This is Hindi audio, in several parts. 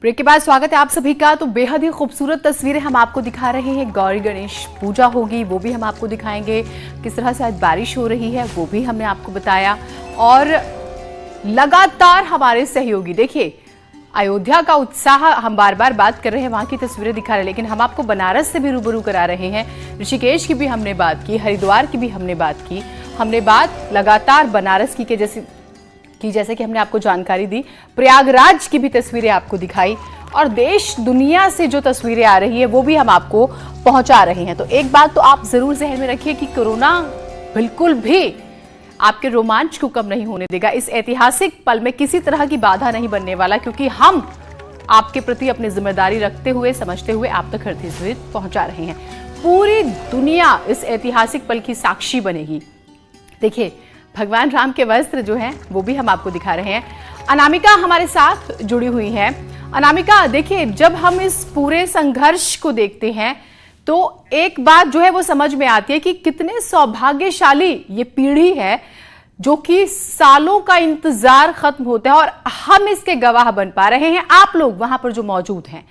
ब्रेक के बाद स्वागत है आप सभी का। तो बेहद ही खूबसूरत तस्वीरें हम आपको दिखा रहे हैं। गौरी गणेश पूजा होगी वो भी हम आपको दिखाएंगे। किस तरह से आज बारिश हो रही है वो भी हमने आपको बताया। और लगातार हमारे सहयोगी, देखिए अयोध्या का उत्साह हम बार बार बात कर रहे हैं, वहां की तस्वीरें दिखा रहे हैं, लेकिन हम आपको बनारस से भी रूबरू करा रहे हैं। ऋषिकेश की भी हमने बात की, हरिद्वार की भी हमने बात की। हमने बात लगातार बनारस की जैसे कि हमने आपको जानकारी दी, प्रयागराज की भी तस्वीरें आपको दिखाई और देश दुनिया से जो तस्वीरें आ रही है वो भी हम आपको पहुंचा रहे हैं। तो एक बात तो आप जरूर जहन में रखिए कि कोरोना बिल्कुल भी आपके रोमांच को कम नहीं होने देगा। इस ऐतिहासिक पल में किसी तरह की बाधा नहीं बनने वाला, क्योंकि हम आपके प्रति अपनी जिम्मेदारी रखते हुए, समझते हुए आप तक हर चीज पहुंचा रहे हैं। पूरी दुनिया इस ऐतिहासिक पल की साक्षी बनेगी। देखिए भगवान राम के वस्त्र जो हैं वो भी हम आपको दिखा रहे हैं। अनामिका हमारे साथ जुड़ी हुई है। अनामिका, देखिए जब हम इस पूरे संघर्ष को देखते हैं तो एक बात जो है वो समझ में आती है कि कितने सौभाग्यशाली ये पीढ़ी है जो कि सालों का इंतजार खत्म होता है और हम इसके गवाह बन पा रहे हैं, आप लोग वहां पर जो मौजूद हैं।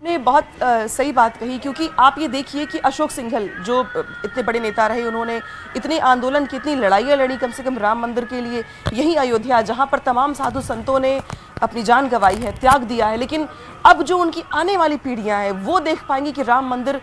ने बहुत सही बात कही, क्योंकि आप ये देखिए कि अशोक सिंघल जो इतने बड़े नेता रहे, उन्होंने इतने आंदोलन की, इतनी लड़ाइयाँ लड़ी कम से कम राम मंदिर के लिए। यही अयोध्या जहाँ पर तमाम साधु संतों ने अपनी जान गंवाई है, त्याग दिया है, लेकिन अब जो उनकी आने वाली पीढ़ियां हैं वो देख पाएंगी कि राम मंदिर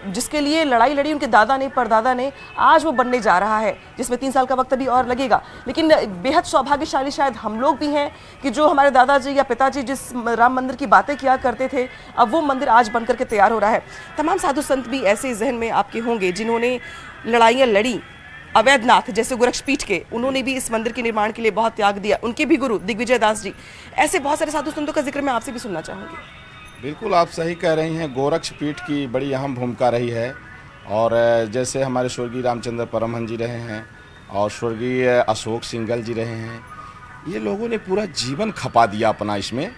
जिसके लिए लड़ाई लड़ी उनके दादा ने, परदादा ने, आज वो बनने जा रहा है, जिसमें 3 साल का वक्त अभी और लगेगा। लेकिन बेहद सौभाग्यशाली शायद हम लोग भी हैं कि जो हमारे दादाजी या पिताजी जिस राम मंदिर की बातें किया करते थे, अब वो मंदिर आज बनकर के तैयार हो रहा है। तमाम साधु संत भी ऐसे जहन में आपके होंगे जिन्होंने लड़ाइयाँ लड़ी। अवैधनाथ जैसे गोरक्षपीठ के, उन्होंने भी इस मंदिर के निर्माण के लिए बहुत त्याग दिया। उनके भी गुरु दिग्विजय दास जी, ऐसे बहुत सारे साधु संतों का जिक्र मैं आपसे भी सुनना चाहूँगी। बिल्कुल आप सही कह रही हैं, गोरक्षपीठ की बड़ी अहम भूमिका रही है। और जैसे हमारे स्वर्गीय रामचंद्र परमहंस जी रहे हैं और स्वर्गीय अशोक सिंघल जी रहे हैं, ये लोगों ने पूरा जीवन खपा दिया अपना इसमें।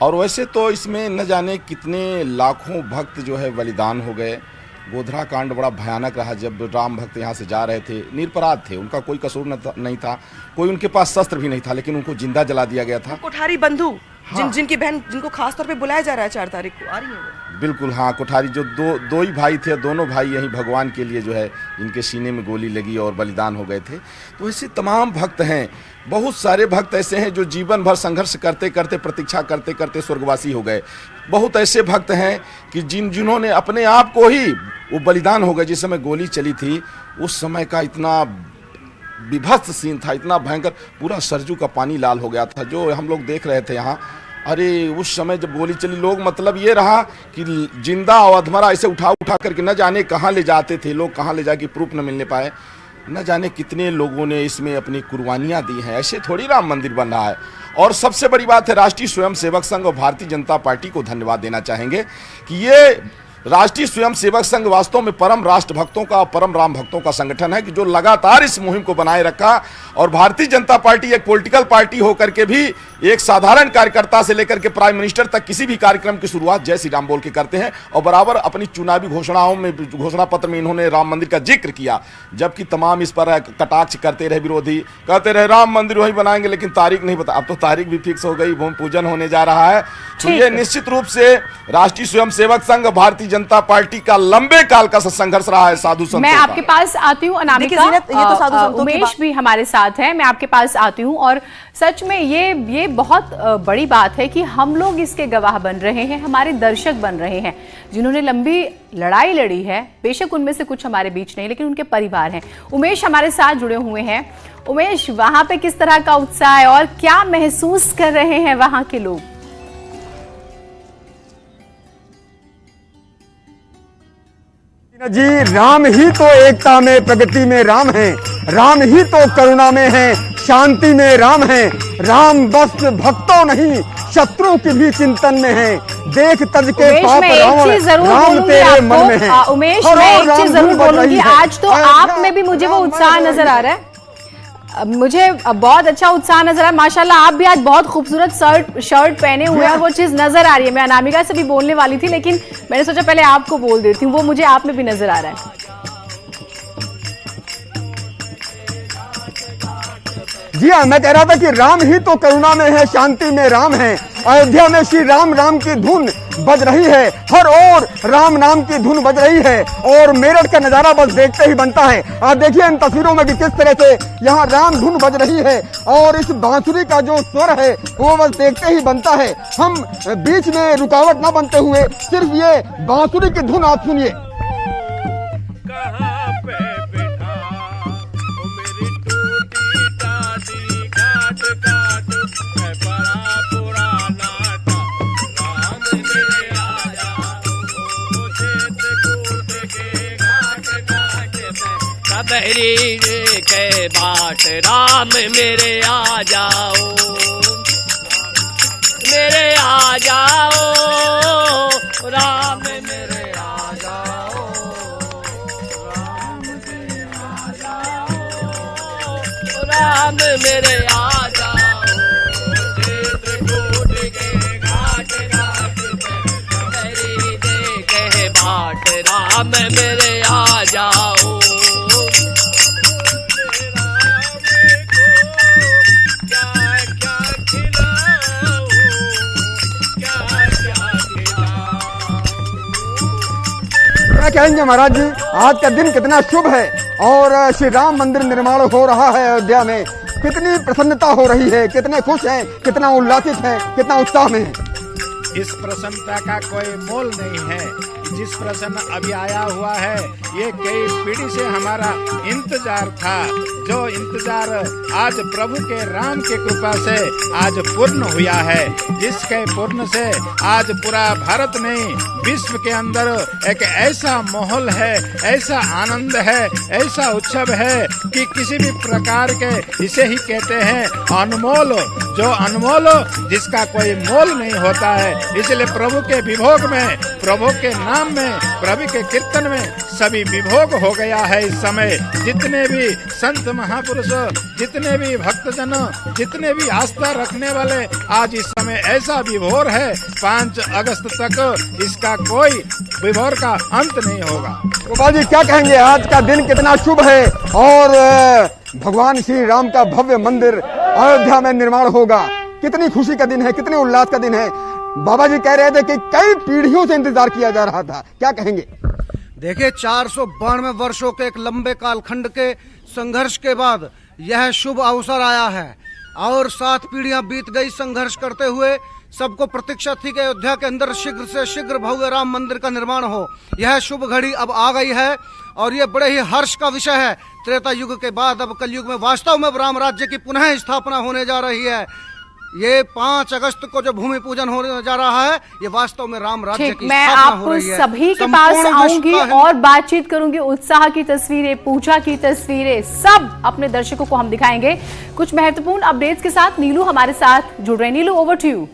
और वैसे तो इसमें न जाने कितने लाखों भक्त जो है बलिदान हो गए। गोधरा कांड बड़ा भयानक रहा। जब राम भक्त यहाँ से जा रहे थे, निरपराध थे, उनका कोई कसूर नहीं था, कोई उनके पास शस्त्र भी नहीं था, लेकिन उनको जिंदा जला दिया गया था। कोठारी बंधु, हाँ। जिनकी बहन, जिनको खासतौर पे बुलाया जा रहा है 4 तारीख को, आ रही है वो। बिल्कुल हाँ, कोठारी जो दो ही भाई थे, दोनों भाई यही भगवान के लिए जो है इनके सीने में गोली लगी और बलिदान हो गए थे। तो ऐसे तमाम भक्त हैं, बहुत सारे भक्त ऐसे हैं जो जीवन भर संघर्ष करते करते, प्रतीक्षा करते करते स्वर्गवासी हो गए। बहुत ऐसे भक्त हैं कि जिन्होंने अपने आप को ही वो बलिदान हो गए। जिस समय गोली चली थी उस समय का इतना विभत्स सीन था, इतना भयंकर, पूरा सरजू का पानी लाल हो गया था जो हम लोग देख रहे थे यहाँ। अरे उस समय जब गोली चली, लोग मतलब ये रहा कि जिंदा और अधमरा ऐसे उठा करके न जाने कहाँ ले जाते थे लोग, कहाँ ले जाके प्रूफ न मिलने पाए। न जाने कितने लोगों ने इसमें अपनी कुर्बानियां दी हैं। ऐसे थोड़ी राम मंदिर बन रहा है। और सबसे बड़ी बात है, राष्ट्रीय स्वयंसेवक संघ और भारतीय जनता पार्टी को धन्यवाद देना चाहेंगे कि ये राष्ट्रीय स्वयंसेवक संघ वास्तव में परम राष्ट्र भक्तों का, परम राम भक्तों का संगठन है कि जो लगातार इस मुहिम को बनाए रखा। और भारतीय जनता पार्टी एक पॉलिटिकल पार्टी होकर के भी एक साधारण कार्यकर्ता से लेकर के प्राइम मिनिस्टर तक किसी भी कार्यक्रम की शुरुआत जय श्री राम बोल के करते हैं। और बराबर अपनी चुनावी घोषणाओं में, घोषणा पत्र में इन्होंने राम मंदिर का जिक्र किया, जबकि तमाम इस पर कटाक्ष करते रहे विरोधी, कहते रहे राम मंदिर वही बनाएंगे, लेकिन तारीख नहीं बता। अब तो तारीख भी फिक्स हो गई, भूमि पूजन होने जा रहा है। तो ये निश्चित रूप से राष्ट्रीय स्वयंसेवक संघ, भारतीय जनता पार्टी का लंबे काल का संघर्ष रहा है साधु संतों का। मैं आपके पास आती हूँ अनामिका, ये तो साधु संतों उमेश भी हमारे साथ है, मैं आपके पास आती हूँ। और सच में ये बहुत बड़ी बात है कि हम लोग इसके गवाह बन रहे हैं, हमारे दर्शक बन रहे हैं, जिन्होंने लंबी लड़ाई लड़ी है। बेशक उनमें से कुछ हमारे बीच नहीं, लेकिन उनके परिवार हैं। उमेश हमारे साथ जुड़े हुए हैं। उमेश, वहां पे किस तरह का उत्साह है और क्या महसूस कर रहे हैं वहां के लोग? जी, राम ही तो एकता में, प्रगति में राम है, राम ही तो करुणा में है, शांति में राम है, राम बस भक्तों नहीं शत्रुओं के भी चिंतन में है, देख तज के पाप रावण, राम तेरे मन में है। उमेश, मैं एक चीज जरूर बोलूंगी, आज तो आप में भी मुझे वो उत्साह नजर आ रहा है, मुझे बहुत अच्छा उत्साह नजर आ। माशाल्लाह आप भी आज बहुत खूबसूरत शर्ट पहने हुए हैं और वो चीज नजर आ रही है। मैं अनामिका से भी बोलने वाली थी, लेकिन मैंने सोचा पहले आपको बोल देती हूँ, वो मुझे आप में भी नजर आ रहा है। जी हाँ, मैं कह रहा था कि राम ही तो करुणा में है, शांति में राम है। अयोध्या में श्री राम राम की धुन बज रही है, हर ओर राम नाम की धुन बज रही है और मेरठ का नजारा बस देखते ही बनता है। आप देखिए इन तस्वीरों में कि किस तरह से यहाँ राम धुन बज रही है और इस बांसुरी का जो स्वर है वो बस देखते ही बनता है। हम बीच में रुकावट ना बनते हुए सिर्फ ये बांसुरी की धुन आप सुनिए। सबरी के बाट राम मेरे आ जाओ, मेरे आ जाओ, राम मेरे आ जाओ, राम मेरे आ जाओ, राम मेरे आ जाओ। चित्रकूट के घाट घाट सबरी के बाट राम मेरे आ जाओ। क्या कहेंगे महाराज जी, आज का दिन कितना शुभ है और श्री राम मंदिर निर्माण हो रहा है अयोध्या में, कितनी प्रसन्नता हो रही है, कितने खुश हैं, कितना उल्लासित है, कितना उत्साह में है। इस प्रसन्नता का कोई मोल नहीं है। जिस प्रसन्न अभी आया हुआ है ये कई पीढ़ी से हमारा इंतजार था, जो इंतजार आज प्रभु के राम के कृपा से आज पूर्ण हुआ है, जिसके पूर्ण से आज पूरा भारत नहीं विश्व के अंदर एक ऐसा माहौल है, ऐसा आनंद है, ऐसा उत्सव है कि किसी भी प्रकार के इसे ही कहते हैं अनमोल, जो अनमोल जिसका कोई मोल नहीं होता है। इसलिए प्रभु के विभोग में, प्रभु के नाम में, प्रभु के कीर्तन में सभी विभोग हो गया है। इस समय जितने भी संत महापुरुष, जितने भी भक्तजन, जितने भी आस्था रखने वाले आज इस समय ऐसा विभोर है, 5 अगस्त तक इसका कोई विभोर का अंत नहीं होगा। गोपाल जी क्या कहेंगे, आज का दिन कितना शुभ है और भगवान श्री राम का भव्य मंदिर अयोध्या में निर्माण होगा, कितनी खुशी का दिन है, कितने उल्लास का दिन है। बाबा जी कह रहे थे कि कई पीढ़ियों से इंतजार किया जा रहा था, क्या कहेंगे? देखिए 492 वर्षों के एक लंबे कालखंड के संघर्ष के बाद यह शुभ अवसर आया है और 7 पीढ़ियां बीत गई संघर्ष करते हुए। सबको प्रतीक्षा थी कि अयोध्या के अंदर शीघ्र से शीघ्र भव्य राम मंदिर का निर्माण हो। यह शुभ घड़ी अब आ गई है और ये बड़े ही हर्ष का विषय है। त्रेता युग के बाद अब कलयुग में वास्तव में राम राज्य की पुनः स्थापना होने जा रही है। ये 5 अगस्त को जो भूमि पूजन होने जा रहा है, ये वास्तव में राम राज्य की स्थापना हो रही है। मैं आप सभी के पास आऊंगी और बातचीत करूंगी। उत्साह की तस्वीरें, पूजा की तस्वीरें, सब अपने दर्शकों को हम दिखाएंगे। कुछ महत्वपूर्ण अपडेट्स के साथ नीलू हमारे साथ जुड़ रहे। नीलू, ओवर टू यू।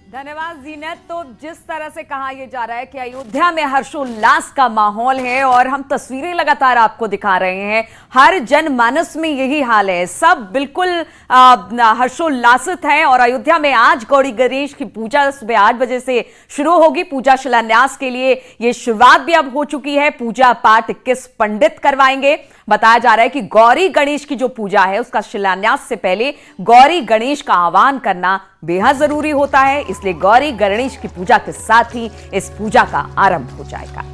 धन्यवाद जीनत। तो जिस तरह से कहा यह जा रहा है कि अयोध्या में हर्षोल्लास का माहौल है और हम तस्वीरें लगातार आपको दिखा रहे हैं, हर जनमानस में यही हाल है, सब बिल्कुल हर्षोल्लासित हैं। और अयोध्या में आज गौरी गणेश की पूजा सुबह 8 बजे से शुरू होगी। पूजा शिलान्यास के लिए ये शुरुआत भी अब हो चुकी है। पूजा पाठ 21 पंडित करवाएंगे। बताया जा रहा है कि गौरी गणेश की जो पूजा है उसका शिलान्यास से पहले गौरी गणेश का आह्वान करना बेहद जरूरी होता है, इसलिए गौरी गणेश की पूजा के साथ ही इस पूजा का आरंभ हो जाएगा।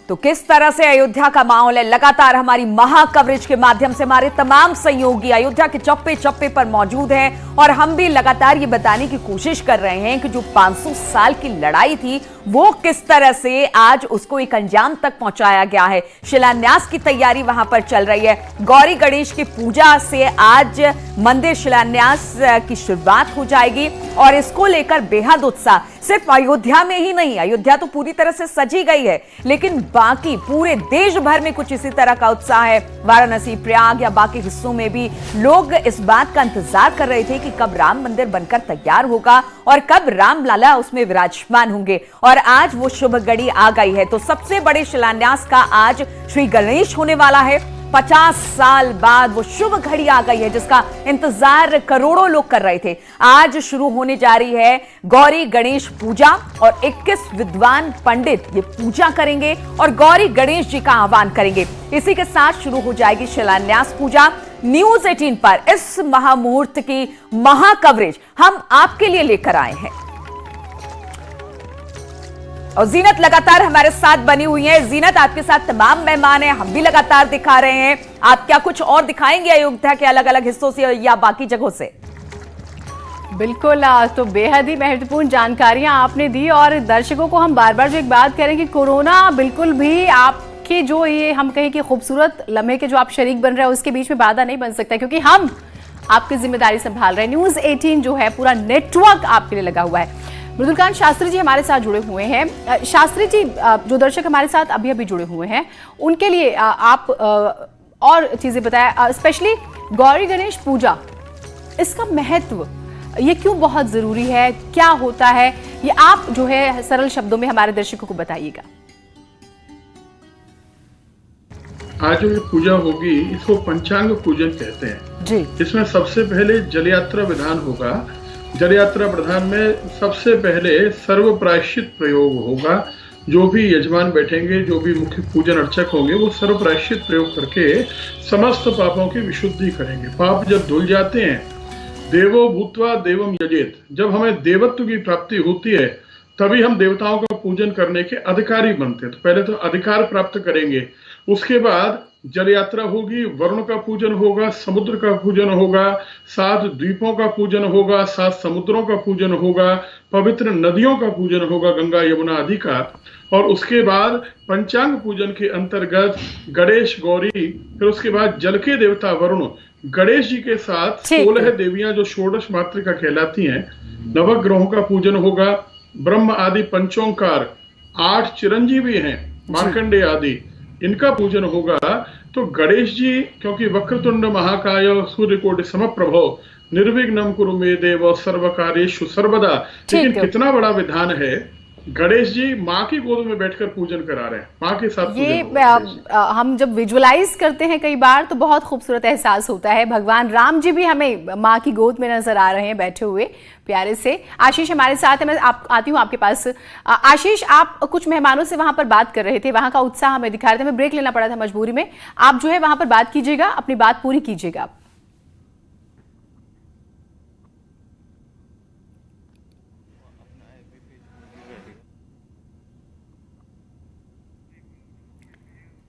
तो किस तरह से अयोध्या का माहौल है, लगातार हमारी महा कवरेज के माध्यम से हमारे तमाम सहयोगी अयोध्या के चप्पे चप्पे पर मौजूद हैं और हम भी लगातार ये बताने की कोशिश कर रहे हैं कि जो 500 साल की लड़ाई थी वो किस तरह से आज उसको एक अंजाम तक पहुंचाया गया है। शिलान्यास की तैयारी वहां पर चल रही है। गौरी गणेश की पूजा से आज मंदिर शिलान्यास की शुरुआत हो जाएगी और इसको लेकर बेहद उत्साह सिर्फ अयोध्या में ही नहीं, अयोध्या तो पूरी तरह से सजी गई है, लेकिन बाकी पूरे देश भर में कुछ इसी तरह का उत्साह है। वाराणसी, प्रयाग या बाकी हिस्सों में भी लोग इस बात का इंतजार कर रहे थे कि कब राम मंदिर बनकर तैयार होगा और कब राम लाला उसमें विराजमान होंगे। और आज वो शुभ घड़ी आ गई है। तो सबसे बड़े शिलान्यास का आज श्री गणेश होने वाला है। 50 साल बाद वो शुभ घड़ी आ गई है जिसका इंतजार करोड़ों लोग कर रहे थे। आज शुरू होने जा रही है गौरी गणेश पूजा और 21 विद्वान पंडित ये पूजा करेंगे और गौरी गणेश जी का आह्वान करेंगे। इसी के साथ शुरू हो जाएगी शिलान्यास पूजा। न्यूज 18 पर इस महामुहूर्त की महा कवरेज हम आपके लिए लेकर आए हैं और जीनत लगातार हमारे साथ बनी हुई है। जीनत, आपके साथ तमाम मेहमान हैं, हम भी लगातार दिखा रहे हैं। आप क्या कुछ और दिखाएंगे अयोध्या के अलग अलग हिस्सों से या बाकी जगहों से? बिल्कुल, तो बेहद ही महत्वपूर्ण जानकारियां आपने दी और दर्शकों को हम बार बार जो एक बात करें कि कोरोना बिल्कुल भी आपके जो ये हम कहें कि खूबसूरत लम्हे के जो आप शरीक बन रहे हैं उसके बीच में बाधा नहीं बन सकता, क्योंकि हम आपकी जिम्मेदारी संभाल रहे हैं। न्यूज 18 जो है पूरा नेटवर्क आपके लिए लगा हुआ है। मृदुलकांत शास्त्री जी हमारे साथ जुड़े हुए हैं। शास्त्री जी, जो दर्शक हमारे साथ अभी अभी जुड़े हुए हैं उनके लिए आप और चीजें बताएं, स्पेशली गौरी गणेश पूजा, इसका महत्व ये क्यों बहुत जरूरी है, क्या होता है, ये आप जो है सरल शब्दों में हमारे दर्शकों को बताइएगा। आज जो ये पूजा होगी इसको पंचांग पूजन कहते हैं जी। इसमें सबसे पहले जल यात्रा विधान होगा। जल यात्रा विधान में सबसे पहले सर्व प्रायश्चित प्रयोग होगा। जो भी यजमान बैठेंगे, जो भी मुख्य पूजन अर्चक होंगे, वो सर्व प्रायश्चित प्रयोग करके समस्त पापों की विशुद्धि करेंगे। पाप जब धुल जाते हैं, देवो भूत्वा देवम यजेत, जब हमें देवत्व की प्राप्ति होती है तभी हम देवताओं का पूजन करने के अधिकारी बनते हैं। तो पहले तो अधिकार प्राप्त करेंगे, उसके बाद जल यात्रा होगी, वरुण का पूजन होगा, समुद्र का पूजन होगा, 7 द्वीपों का पूजन होगा, 7 समुद्रों का पूजन होगा, पवित्र नदियों का पूजन होगा, गंगा यमुना आदि का। और उसके बाद पंचांग पूजन के अंतर्गत गणेश गौरी, फिर उसके बाद जल के देवता वरुण, गणेश जी के साथ 16 देवियां जो षोडश मातृका कहलाती हैं, नवग्रहों का पूजन होगा, ब्रह्म आदि पंचोंकार, 8 चिरंजीवी हैं, मार्कंडेय आदि, इनका पूजन होगा। तो गणेश जी, क्योंकि वक्रतुंड महाकाय सूर्यकोटि समप्रभो निर्विघ्नं कुरु मे देव सर्वकार्येषु सर्वदा, लेकिन कितना बड़ा विधान है। गणेश जी माँ की गोद में बैठकर पूजन करा रहे हैं, माँ के साथ ये हम जब विजुअलाइज करते हैं कई बार तो बहुत खूबसूरत एहसास होता है। भगवान राम जी भी हमें माँ की गोद में नजर आ रहे हैं बैठे हुए प्यारे से। आशीष हमारे साथ है, मैं आती हूँ आपके पास। आशीष, आप कुछ मेहमानों से वहां पर बात कर रहे थे, वहां का उत्साह हमें दिखा रहे थे, हमें ब्रेक लेना पड़ा था मजबूरी में। आप जो है वहां पर बात कीजिएगा, अपनी बात पूरी कीजिएगा।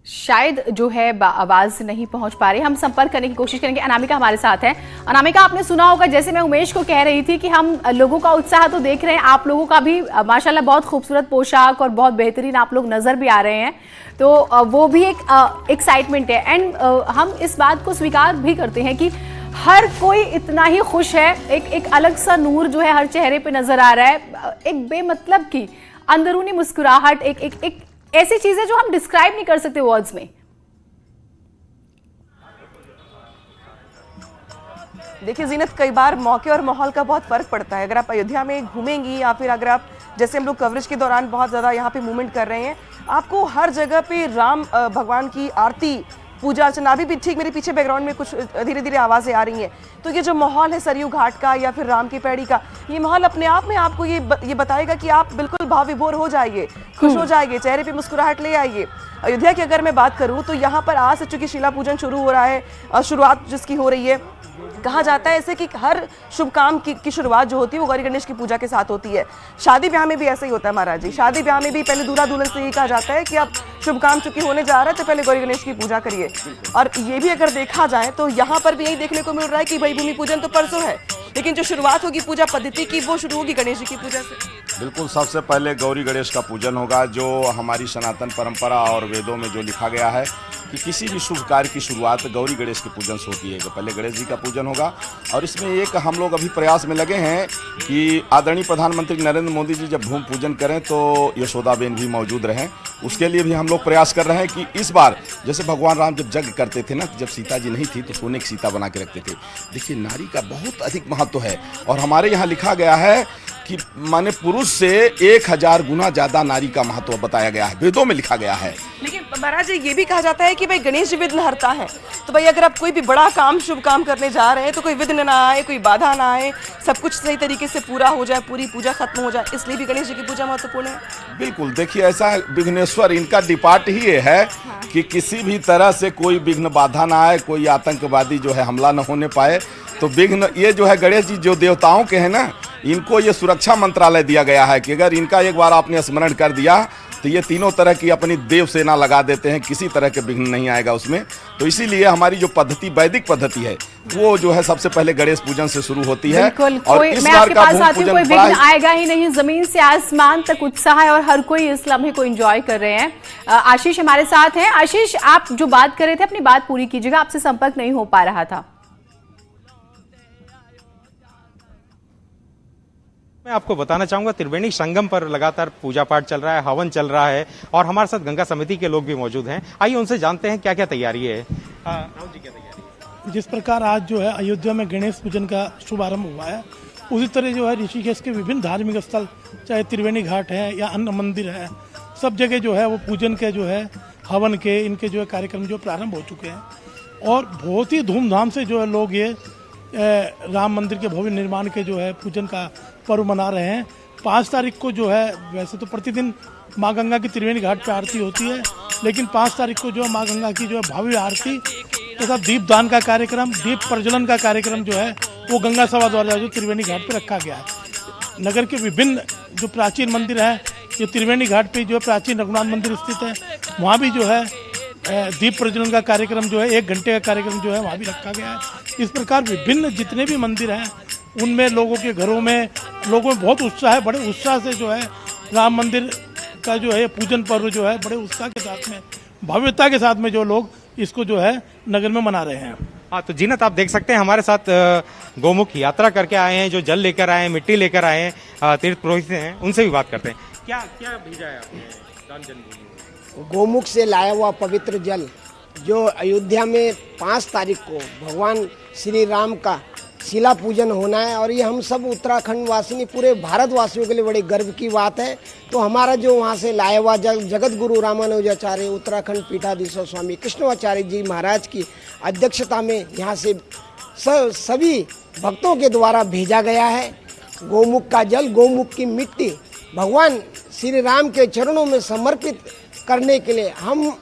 शायद जो है आवाज नहीं पहुंच पा रही, हम संपर्क करने की कोशिश करेंगे। अनामिका हमारे साथ है। अनामिका, आपने सुना होगा, जैसे मैं उमेश को कह रही थी कि हम लोगों का उत्साह तो देख रहे हैं, आप लोगों का भी माशाल्लाह बहुत खूबसूरत पोशाक और बहुत बेहतरीन आप लोग नजर भी आ रहे हैं, तो वो भी एक एक्साइटमेंट है। एंड हम इस बात को स्वीकार भी करते हैं कि हर कोई इतना ही खुश है, एक अलग सा नूर जो है हर चेहरे पे नजर आ रहा है, एक बेमतलब की अंदरूनी मुस्कुराहट, एक ऐसी चीजें जो हम डिस्क्राइब नहीं कर सकते वर्ड्स में। देखिए जीनत, कई बार मौके और माहौल का बहुत फर्क पड़ता है। अगर आप अयोध्या में घूमेंगी या फिर अगर आप, जैसे हम लोग कवरेज के दौरान बहुत ज़्यादा यहाँ पे मूवमेंट कर रहे हैं, आपको हर जगह पे राम भगवान की आरती, पूजा अर्चना, अभी भी ठीक मेरे पीछे बैकग्राउंड में कुछ धीरे धीरे आवाज़ें आ रही हैं। तो ये जो माहौल है सरयू घाट का या फिर राम की पैड़ी का, ये माहौल अपने आप में आपको ये बताएगा कि आप बिल्कुल भाव विभोर हो जाइए, खुश हो जाइए, चेहरे पे मुस्कुराहट ले आइए। अयोध्या की अगर मैं बात करूँ तो यहाँ पर आज से चूंकि शिला पूजन शुरू हो रहा है, शुरुआत जिसकी हो रही है, कहा जाता है ऐसे कि हर शुभ काम की शुरुआत जो होती है वो गौरी गणेश की पूजा के साथ होती है। शादी ब्याह में भी ऐसा ही होता है महाराज जी। शादी ब्याह में भी पहले दूल्हा दुल्हन से ये कहा जाता है कि अब शुभ काम चूंकि होने जा रहा है तो पहले गौरी गणेश की पूजा करिए। और ये भी अगर देखा जाए तो यहाँ पर भी यही देखने को मिल रहा है कि भाई भूमि पूजन तो परसों है, लेकिन जो शुरुआत होगी पूजा पद्धति की वो शुरू होगी गणेश जी की पूजा से। बिल्कुल, सबसे पहले गौरी गणेश का पूजन होगा, जो हमारी सनातन परंपरा और वेदों में जो लिखा गया है कि किसी भी शुभ कार्य की शुरुआत गौरी गणेश के पूजन से होती है। तो पहले गणेश जी का पूजन होगा। और इसमें एक हम लोग अभी प्रयास में लगे हैं कि आदरणीय प्रधानमंत्री नरेंद्र मोदी जी जब भूमि पूजन करें तो यशोदाबेन भी मौजूद रहें, उसके लिए भी हम लोग प्रयास कर रहे हैं कि इस बार जैसे भगवान राम जब यज्ञ करते थे ना, जब सीता जी नहीं थी तो सोने की सीता बना के रखते थे। देखिए, नारी का बहुत अधिक महत्व है और हमारे यहाँ लिखा गया है कि माने पुरुष से 1000 गुना ज्यादा नारी का महत्व बताया गया है, वेदों में लिखा गया है। लेकिन महाराज ये भी कहा जाता है कि भाई गणेश जी विघ्न हरता है, तो भाई अगर आप कोई भी बड़ा काम शुभ काम करने जा रहे हैं तो कोई विघ्न ना आए, कोई बाधा ना आए, सब कुछ सही तरीके से पूरा हो जाए, पूरी पूजा खत्म हो जाए, इसलिए भी गणेश जी की पूजा महत्वपूर्ण है। बिल्कुल, देखिए ऐसा विघ्नेश्वर इनका डिपार्ट ही ये है कि किसी भी तरह से कोई विघ्न बाधा ना आए, कोई आतंकवादी जो है हमला न होने पाए। तो विघ्न ये जो है गणेश जी जो देवताओं के हैं ना, इनको ये सुरक्षा मंत्रालय दिया गया है कि अगर इनका एक बार आपने स्मरण कर दिया तो ये तीनों तरह की अपनी देव सेना लगा देते हैं, किसी तरह के विघ्न नहीं आएगा उसमें। तो इसीलिए हमारी जो पद्धति वैदिक पद्धति है वो जो है सबसे पहले गणेश पूजन से शुरू होती है। और इस बार का भूमि पूजन कोई विघ्न आएगा ही नहीं, जमीन से आसमान तक उत्साह है और हर कोई इस लम्हे को एंजॉय कर रहे हैं। आशीष हमारे साथ हैं। आशीष, आप जो बात कर रहे थे अपनी बात पूरी कीजिएगा, आपसे संपर्क नहीं हो पा रहा था। मैं आपको बताना चाहूंगा त्रिवेणी संगम पर लगातार पूजा पाठ चल रहा है, हवन चल रहा है और हमारे साथ गंगा समिति के लोग भी मौजूद हैं। आइए उनसे जानते हैं क्या क्या तैयारी है। राहुल जी, क्या तैयारी है? जिस प्रकार आज जो है अयोध्या में गणेश पूजन का शुभारंभ हुआ है, उसी तरह जो है ऋषिकेश के विभिन्न धार्मिक स्थल, चाहे त्रिवेणी घाट है या अन्य मंदिर है, सब जगह जो है वो पूजन के जो है हवन के इनके जो है कार्यक्रम जो प्रारंभ हो चुके हैं और बहुत ही धूमधाम से जो है लोग ये राम मंदिर के भव्य निर्माण के जो है पूजन का पर्व मना रहे हैं। 5 तारीख को जो है, वैसे तो प्रतिदिन माँ गंगा की त्रिवेणी घाट पर आरती होती है, लेकिन 5 तारीख को जो है माँ गंगा की जो है भव्य आरती तथा दीपदान का कार्यक्रम, दीप प्रज्वलन का कार्यक्रम जो है वो गंगा सभा द्वारा जो त्रिवेणी घाट पर रखा गया है। नगर के विभिन्न जो प्राचीन मंदिर हैं, ये त्रिवेणी घाट पे जो है प्राचीन रघुनाथ मंदिर स्थित है, वहाँ भी जो है दीप प्रज्वलन का कार्यक्रम जो है 1 घंटे का कार्यक्रम जो है वहाँ भी रखा गया है। इस प्रकार विभिन्न जितने भी मंदिर हैं उनमें लोगों के घरों में लोगों में बहुत उत्साह है, बड़े उत्साह से जो है राम मंदिर का जो है पूजन पर्व जो है बड़े उत्साह के साथ में, भव्यता के साथ में जो लोग इसको जो है नगर में मना रहे हैं। हाँ, तो जीनत आप देख सकते हैं हमारे साथ गोमुख यात्रा करके आए हैं, जो जल लेकर आए हैं, मिट्टी लेकर आए हैं, तीर्थ पुरोहित हैं, उनसे भी बात करते हैं। क्या क्या भेजा है आपने राम जन्मभूमि? गोमुख से लाया हुआ पवित्र जल जो अयोध्या में 5 तारीख को भगवान श्री राम का शिला पूजन होना है और ये हम सब उत्तराखंड वासी पूरे भारतवासियों के लिए बड़े गर्व की बात है। तो हमारा जो वहाँ से लाया हुआ जगत गुरु रामानुजाचार्य उत्तराखंड पीठाधीश्वर स्वामी कृष्णवाचार्य जी महाराज की अध्यक्षता में यहाँ से सभी भक्तों के द्वारा भेजा गया है। गोमुख का जल, गोमुख की मिट्टी भगवान श्री राम के चरणों में समर्पित करने के लिए हम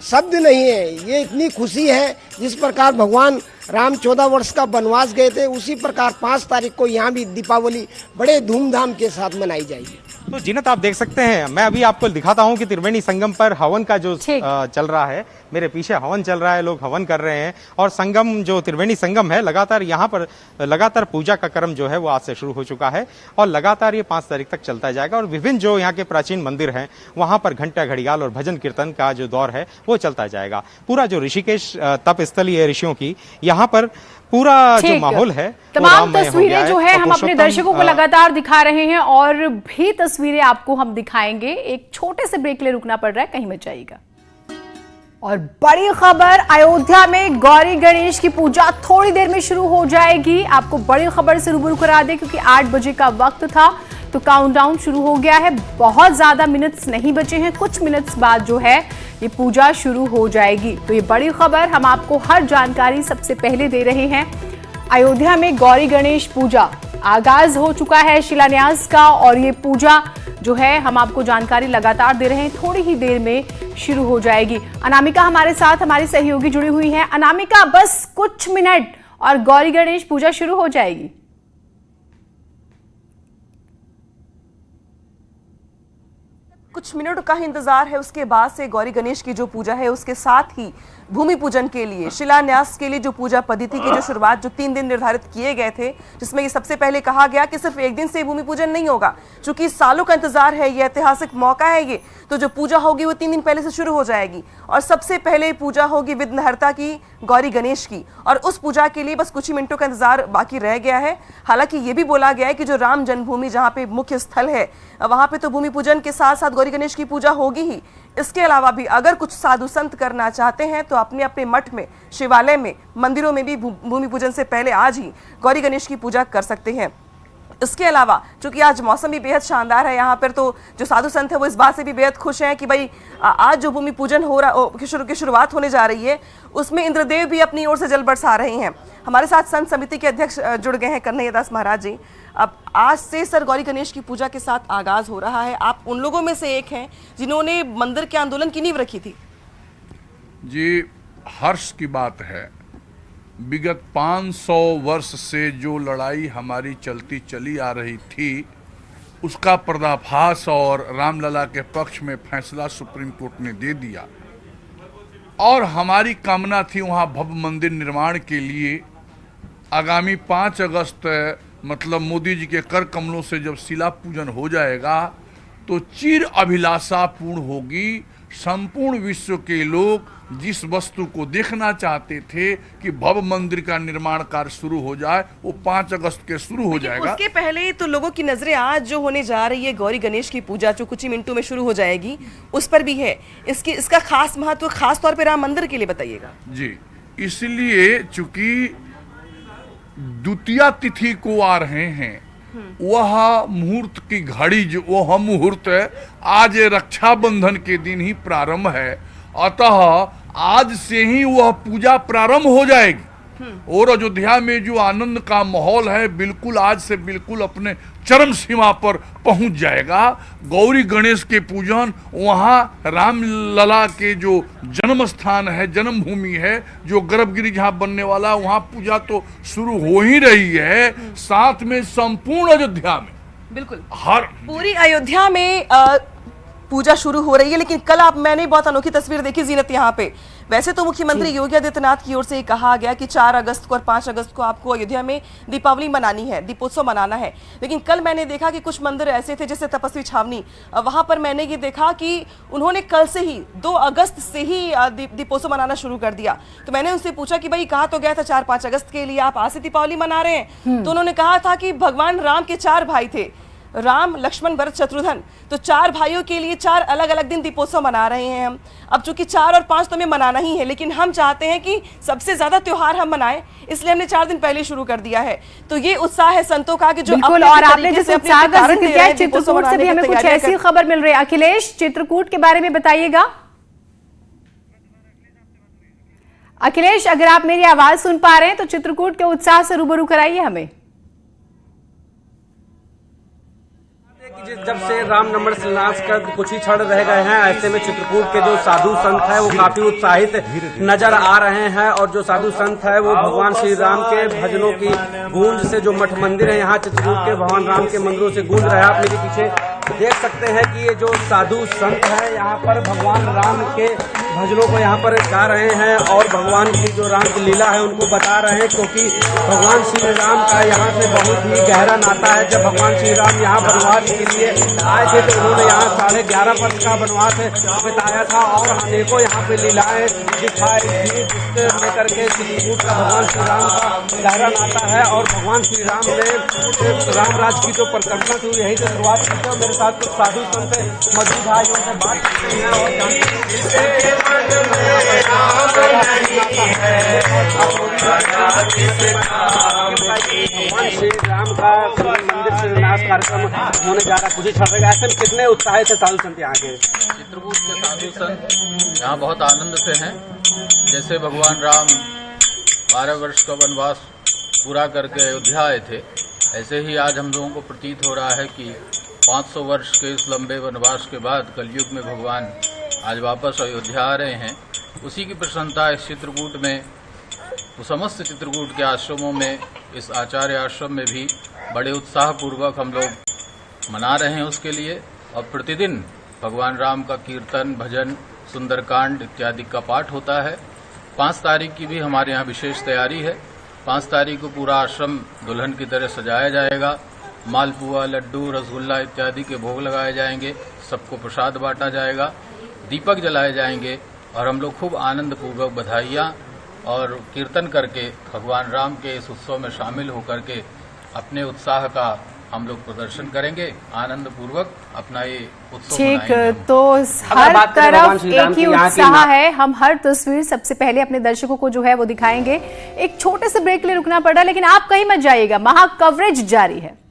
शब्द नहीं है। ये इतनी खुशी है जिस प्रकार भगवान राम 14 वर्ष का वनवास गए थे, उसी प्रकार 5 तारीख को यहाँ भी दीपावली बड़े धूमधाम के साथ मनाई जाएगी। तो जीनत आप देख सकते हैं, मैं अभी आपको दिखाता हूं कि त्रिवेणी संगम पर हवन का जो चल रहा है, मेरे पीछे हवन चल रहा है, लोग हवन कर रहे हैं और संगम जो त्रिवेणी संगम है लगातार यहाँ पर लगातार पूजा का क्रम जो है वो आज से शुरू हो चुका है और लगातार ये 5 तारीख तक चलता जाएगा और विभिन्न जो यहाँ के प्राचीन मंदिर हैं वहां पर घंटा घड़ियाल और भजन कीर्तन का जो दौर है वो चलता जाएगा। पूरा जो ऋषिकेश तप स्थली है ऋषियों की, यहाँ पर पूरा जो माहौल है तमाम तस्वीरें जो है हम अपने दर्शकों को लगातार दिखा रहे हैं और भी तस्वीरें आपको हम दिखाएंगे। एक छोटे से ब्रेक ले रुकना पड़ रहा है, कहीं मत जाइएगा। और बड़ी खबर, अयोध्या में गौरी गणेश की पूजा थोड़ी देर में शुरू हो जाएगी। आपको बड़ी खबर से रूबरू करा दे क्योंकि 8 बजे का वक्त था तो काउंटडाउन शुरू हो गया है। बहुत ज्यादा मिनट्स नहीं बचे हैं, कुछ मिनट्स बाद जो है ये पूजा शुरू हो जाएगी। तो ये बड़ी खबर, हम आपको हर जानकारी सबसे पहले दे रहे हैं। अयोध्या में गौरी गणेश पूजा आगाज हो चुका है शिलान्यास का और ये पूजा जो है हम आपको जानकारी लगातार दे रहे हैं, थोड़ी ही देर में शुरू हो जाएगी। अनामिका हमारे साथ, हमारी सहयोगी जुड़ी हुई है। अनामिका, बस कुछ मिनट और गौरी गणेश पूजा शुरू हो जाएगी। कुछ मिनट का इंतजार है, उसके बाद से गौरी गणेश की जो पूजा है उसके साथ ही भूमि पूजन के लिए, शिलान्यास के लिए जो पूजा पद्धति की जो शुरुआत जो 3 दिन निर्धारित किए गए थे, जिसमें ये सबसे पहले कहा गया कि सिर्फ 1 दिन से भूमि पूजन नहीं होगा, चूंकि सालों का इंतजार है, ये ऐतिहासिक मौका है ये, तो जो पूजा होगी वो 3 दिन पहले से शुरू हो जाएगी और सबसे पहले पूजा होगी विघ्नहर्ता की, गौरी गणेश की। और उस पूजा के लिए बस कुछ ही मिनटों का इंतजार बाकी रह गया है। हालांकि ये भी बोला गया है कि जो राम जन्मभूमि जहाँ पे मुख्य स्थल है वहां पे तो भूमि पूजन के साथ साथ गौरी गणेश की पूजा होगी ही। इसके अलावा भी अगर कुछ साधु संत करना चाहते हैं तो अपने अपने मठ में, शिवालय में, मंदिरों में भी भूमि पूजन से पहले आज ही गौरी गणेश की पूजा कर सकते हैं। इसके अलावा चूंकि आज मौसम भी बेहद शानदार है यहाँ पर, तो जो साधु संत है वो इस बात से भी बेहद खुश हैं कि भाई आज जो भूमि पूजन हो रहा की शुरुआत होने जा रही है उसमें इंद्रदेव भी अपनी ओर से जल बरसा रहे हैं। हमारे साथ संत समिति के अध्यक्ष जुड़ गए हैं कन्हैया दास महाराज जी। अब आज से सर गौरी गणेश की पूजा के साथ आगाज हो रहा है, आप उन लोगों में से एक हैं जिन्होंने मंदिर के आंदोलन की नींव रखी थी। जी, हर्ष की बात है, विगत 500 वर्ष से जो लड़ाई हमारी चलती चली आ रही थी उसका पर्दाफाश और रामलला के पक्ष में फैसला सुप्रीम कोर्ट ने दे दिया और हमारी कामना थी वहाँ भव्य मंदिर निर्माण के लिए आगामी 5 अगस्त मतलब मोदी जी के कर कमलों से जब शिला पूजन हो जाएगा तो चिर अभिलाषा पूर्ण होगी। संपूर्ण विश्व के लोग जिस वस्तु को देखना चाहते थे कि भव्य मंदिर का निर्माण कार्य शुरू हो जाए वो 5 अगस्त के शुरू हो जाएगा। उसके पहले तो लोगों की नजरें आज जो होने जा रही है गौरी गणेश की पूजा जो कुछ ही मिनटों में शुरू हो जाएगी उस पर भी है, इसका खास महत्व खास तौर पे राम मंदिर के लिए बताइएगा। जी, इसलिए चूंकि द्वितीया तिथि को आ रहे हैं वह मुहूर्त की घड़ी जो वह मुहूर्त आज रक्षाबंधन के दिन ही प्रारंभ है, अतः आज से ही वह पूजा प्रारंभ हो जाएगी और अयोध्या में जो आनंद का माहौल है बिल्कुल आज से बिल्कुल अपने चरम सीमा पर पहुंच जाएगा। गौरी गणेश के पूजन वहाँ राम लला के जो जन्म स्थान है, जन्मभूमि है, जो गर्भगिरी जहाँ बनने वाला वहाँ पूजा तो शुरू हो ही रही है, साथ में संपूर्ण अयोध्या में बिल्कुल हर पूरी अयोध्या में पूजा शुरू हो रही है। लेकिन कल मैंने बहुत अनोखी तस्वीर देखी जीनत यहाँ पे। वैसे तो मुख्यमंत्री योगी आदित्यनाथ की ओर से कहा गया कि 4 अगस्त को और 5 अगस्त को आपको अयोध्या में दीपावली मनानी है, दीपोत्सव मनाना है, लेकिन कल मैंने देखा कि कुछ मंदिर ऐसे थे जैसे तपस्वी छावनी, वहां पर मैंने ये देखा कि उन्होंने कल से ही 2 अगस्त से ही दीपोत्सव मनाना शुरू कर दिया। तो मैंने उनसे पूछा कि भाई कहा तो गया था 4-5 अगस्त के लिए, आप आज से दीपावली मना रहे हैं? तो उन्होंने कहा था कि भगवान राम के 4 भाई थे, राम लक्ष्मण भरत शत्रुघ्न, तो 4 भाइयों के लिए 4 अलग अलग दिन दीपोत्सव मना रहे हैं हम। अब चूंकि 4 और 5 तो हमें मनाना ही है, लेकिन हम चाहते हैं कि सबसे ज्यादा त्योहार हम मनाएं, इसलिए हमने 4 दिन पहले शुरू कर दिया है। तो ये उत्साह है संतों का कि जो बिल्कुल, और आपने जिस उत्साह का जिक्र किया है चित्रकूट से भी हमें कुछ ऐसी खबर मिल रही है। अखिलेश, चित्रकूट के बारे में बताइएगा। अखिलेश, अगर आप मेरी आवाज सुन पा रहे हैं तो चित्रकूट के उत्साह से रूबरू कराइए हमें। जब से राम नंबर शिलान्यास कर कुछ ही क्षण रह गए हैं, ऐसे में चित्रकूट के जो साधु संत है वो काफी उत्साहित नजर आ रहे हैं और जो साधु संत है वो भगवान श्री राम के भजनों की गूंज से जो मठ मंदिर है यहाँ चित्रकूट के भगवान राम के मंदिरों से गूंज रहा है। आप मेरे पीछे देख सकते हैं कि ये जो साधु संत है यहाँ पर भगवान राम के भजनों को यहाँ पर गा रहे हैं और भगवान की जो राम की लीला है उनको बता रहे हैं, क्योंकि भगवान श्री राम का यहाँ से बहुत ही गहरा नाता है। जब भगवान श्री राम यहाँ वनवास के लिए आए थे तो उन्होंने यहाँ 11.5 वर्ष का वनवास बिताया था और अनेकों यहाँ पे लीलाएं दिखाई थी, जिससे लेकर के चित्रकूट का भगवान श्री राम का गहरा नाता है। और भगवान श्री राम ने राम राज की जो परिकल्पना थी यहीं से शुरुआत की थी। मेरे साथ कुछ साधु संत मौजूद है, उनसे बात करते हैं और भगवान श्री राम का मंदिर शिलान्यास कार्यक्रम होने जा रहा है, कुछ ही छड़ रहा है। ऐसे में कितने उत्साहित है साधु संत यहाँ के? चित्रकूट के साधु संत यहाँ बहुत आनंद से हैं। जैसे भगवान राम 12 वर्ष का वनवास पूरा करके अयोध्या आए थे, ऐसे ही आज हम लोगों को प्रतीत हो रहा है कि 500 वर्ष के इस लंबे वनवास के बाद कलयुग में भगवान आज वापस अयोध्या आ रहे हैं। उसी की प्रसन्नता इस चित्रकूट में, वो समस्त चित्रकूट के आश्रमों में, इस आचार्य आश्रम में भी बड़े उत्साहपूर्वक हम लोग मना रहे हैं उसके लिए। और प्रतिदिन भगवान राम का कीर्तन, भजन, सुंदरकांड इत्यादि का पाठ होता है। 5 तारीख की भी हमारे यहाँ विशेष तैयारी है। 5 तारीख को पूरा आश्रम दुल्हन की तरह सजाया जाएगा। मालपुआ, लड्डू, रसगुल्ला इत्यादि के भोग लगाए जाएंगे, सबको प्रसाद बांटा जाएगा, दीपक जलाए जाएंगे और हम लोग खूब आनंद पूर्वक बधाइयाँ और कीर्तन करके भगवान राम के इस उत्सव में शामिल होकर के अपने उत्साह का हम लोग प्रदर्शन करेंगे, आनंद पूर्वक अपना ये उत्सव ठीक। तो हर तरफ एक ही उत्साह है। हम हर तस्वीर सबसे पहले अपने दर्शकों को जो है वो दिखाएंगे। एक छोटे से ब्रेक के लिए रुकना पड़ा, लेकिन आप कहीं मत जाइएगा, महा कवरेज जारी है।